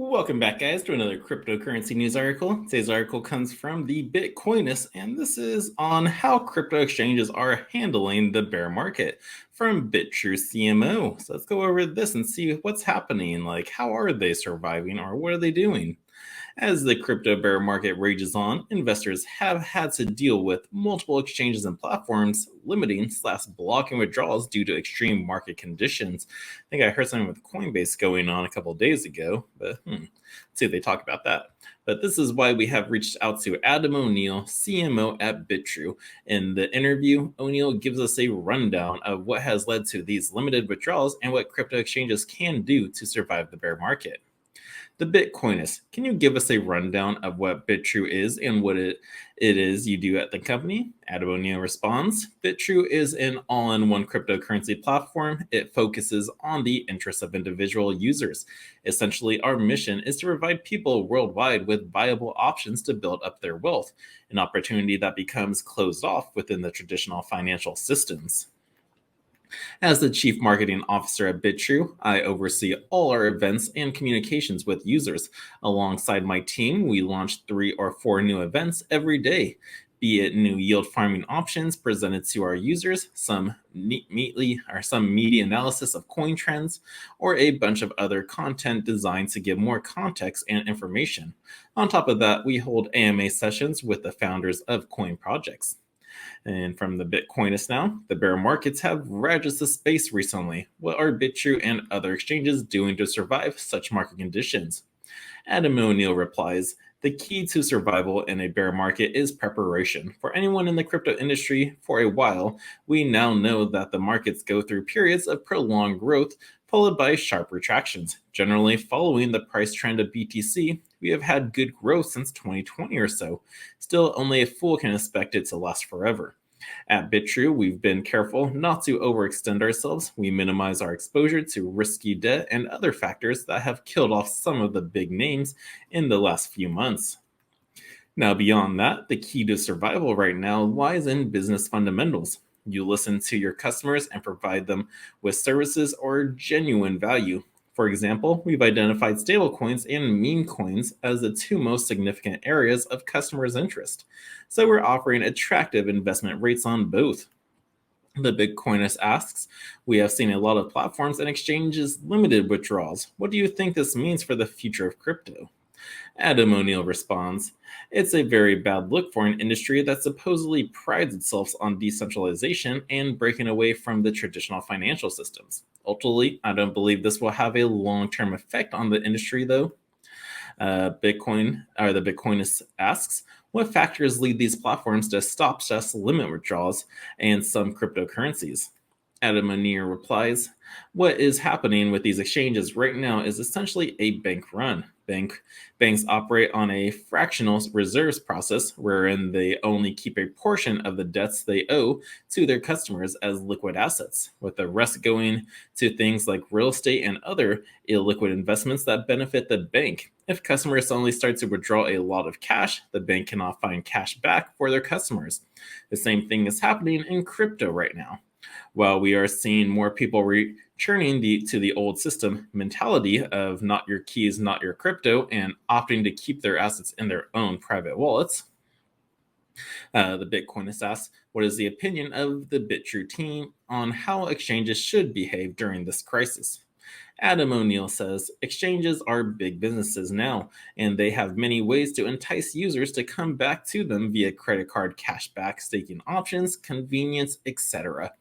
Welcome back, guys, to another cryptocurrency news article. Today's article comes from the Bitcoinist, and this is on how crypto exchanges are handling the bear market from Bitrue CMO. So let's go over this and see what's happening. Like, how are they surviving, or what are they doing? As the crypto bear market rages on, investors have had to deal with multiple exchanges and platforms limiting/blocking withdrawals due to extreme market conditions. I think I heard something with Coinbase going on a couple of days ago, but let's see if they talk about that. But this is why we have reached out to Adam O'Neill, CMO at Bitrue. In the interview, O'Neill gives us a rundown of what has led to these limited withdrawals and what crypto exchanges can do to survive the bear market. The Bitcoinist, can you give us a rundown of what Bitrue is and what it is you do at the company? Adam O'Neill responds, Bitrue is an all-in-one cryptocurrency platform. It focuses on the interests of individual users. Essentially, our mission is to provide people worldwide with viable options to build up their wealth, an opportunity that becomes closed off within the traditional financial systems. As the Chief Marketing Officer at Bitrue, I oversee all our events and communications with users. Alongside my team, we launch 3 or 4 new events every day, be it new yield farming options presented to our users, some media analysis of coin trends, or a bunch of other content designed to give more context and information. On top of that, we hold AMA sessions with the founders of coin projects. And from the Bitcoinist now, the bear markets have ravaged the space recently. What are Bitrue and other exchanges doing to survive such market conditions? Adam O'Neill replies, the key to survival in a bear market is preparation. For anyone in the crypto industry for a while, we now know that the markets go through periods of prolonged growth followed by sharp retractions. Generally, following the price trend of BTC, we have had good growth since 2020 or so. Still, only a fool can expect it to last forever. At Bitrue, we've been careful not to overextend ourselves. We minimize our exposure to risky debt and other factors that have killed off some of the big names in the last few months. Now, beyond that, the key to survival right now lies in business fundamentals. You listen to your customers and provide them with services or genuine value. For example, we've identified stablecoins and meme coins as the 2 most significant areas of customers' interest. So we're offering attractive investment rates on both. The Bitcoinist asks, we have seen a lot of platforms and exchanges limited withdrawals. What do you think this means for the future of crypto? Adam O'Neill responds, it's a very bad look for an industry that supposedly prides itself on decentralization and breaking away from the traditional financial systems. Ultimately, I don't believe this will have a long-term effect on the industry, though. The Bitcoinist asks, what factors lead these platforms to stop/limit withdrawals and some cryptocurrencies? Adam O'Neill replies, what is happening with these exchanges right now is essentially a bank run. Banks operate on a fractional reserves process wherein they only keep a portion of the debts they owe to their customers as liquid assets, with the rest going to things like real estate and other illiquid investments that benefit the bank. If customers suddenly start to withdraw a lot of cash, the bank cannot find cash back for their customers. The same thing is happening in crypto right now. While we are seeing more people returning to the old system mentality of not your keys, not your crypto, and opting to keep their assets in their own private wallets, the Bitcoinist asks, what is the opinion of the Bitrue team on how exchanges should behave during this crisis? Adam O'Neill says, exchanges are big businesses now, and they have many ways to entice users to come back to them via credit card cashback, staking options, convenience, etc.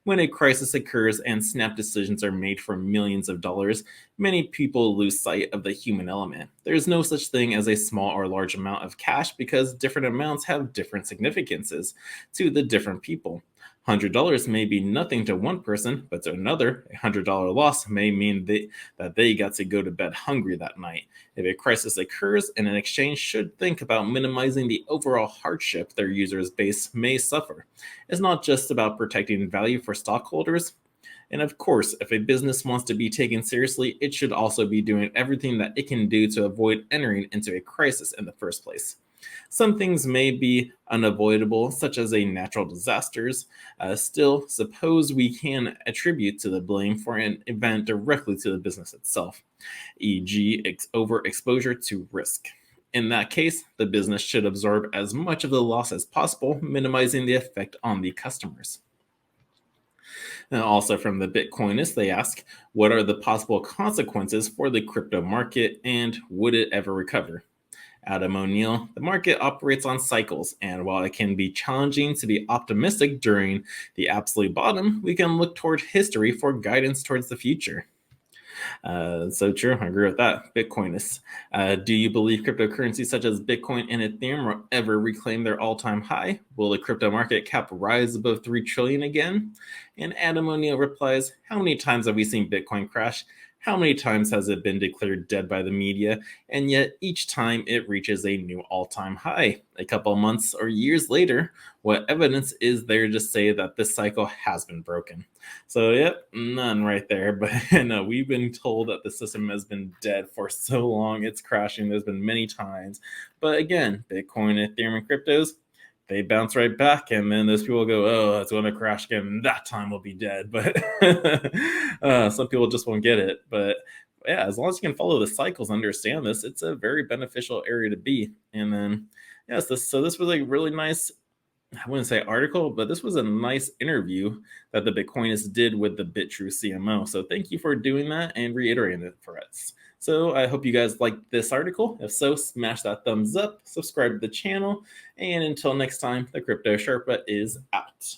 When a crisis occurs and snap decisions are made for millions of dollars, many people lose sight of the human element. There is no such thing as a small or large amount of cash because different amounts have different significances to the different people. $100 may be nothing to one person, but to another, a $100 loss may mean that they got to go to bed hungry that night. If a crisis occurs, an exchange should think about minimizing the overall hardship their users base may suffer. It's not just about protecting value for stockholders. And of course, if a business wants to be taken seriously, it should also be doing everything that it can do to avoid entering into a crisis in the first place. Some things may be unavoidable, such as a natural disasters. Still, suppose we can attribute to the blame for an event directly to the business itself, e.g., overexposure to risk. In that case, the business should absorb as much of the loss as possible, minimizing the effect on the customers. And also from the Bitcoinist, they ask, what are the possible consequences for the crypto market and would it ever recover? Adam O'Neill, the market operates on cycles, and while it can be challenging to be optimistic during the absolute bottom, we can look toward history for guidance towards the future. So true. I agree with that. Bitcoinists. Do you believe cryptocurrencies such as Bitcoin and Ethereum will ever reclaim their all-time high? Will the crypto market cap rise above 3 trillion again? And Adam O'Neill replies, how many times have we seen Bitcoin crash? How many times has it been declared dead by the media? And yet each time it reaches a new all-time high. A couple months or years later, what evidence is there to say that this cycle has been broken? So, yep, none right there. But no, we've been told that the system has been dead for so long. It's crashing. There's been many times. But again, Bitcoin, Ethereum, and cryptos, they bounce right back. And then those people go, oh, it's going to crash again. And that time we'll be dead. But some people just won't get it. But yeah, as long as you can follow the cycles, understand this, it's a very beneficial area to be. And then, yes, so this was a really nice, I wouldn't say article, but this was a nice interview that the Bitcoinist did with the Bitrue CMO. So thank you for doing that and reiterating it for us. So I hope you guys liked this article. If so, smash that thumbs up, subscribe to the channel, and until next time, the Crypto Sherpa is out.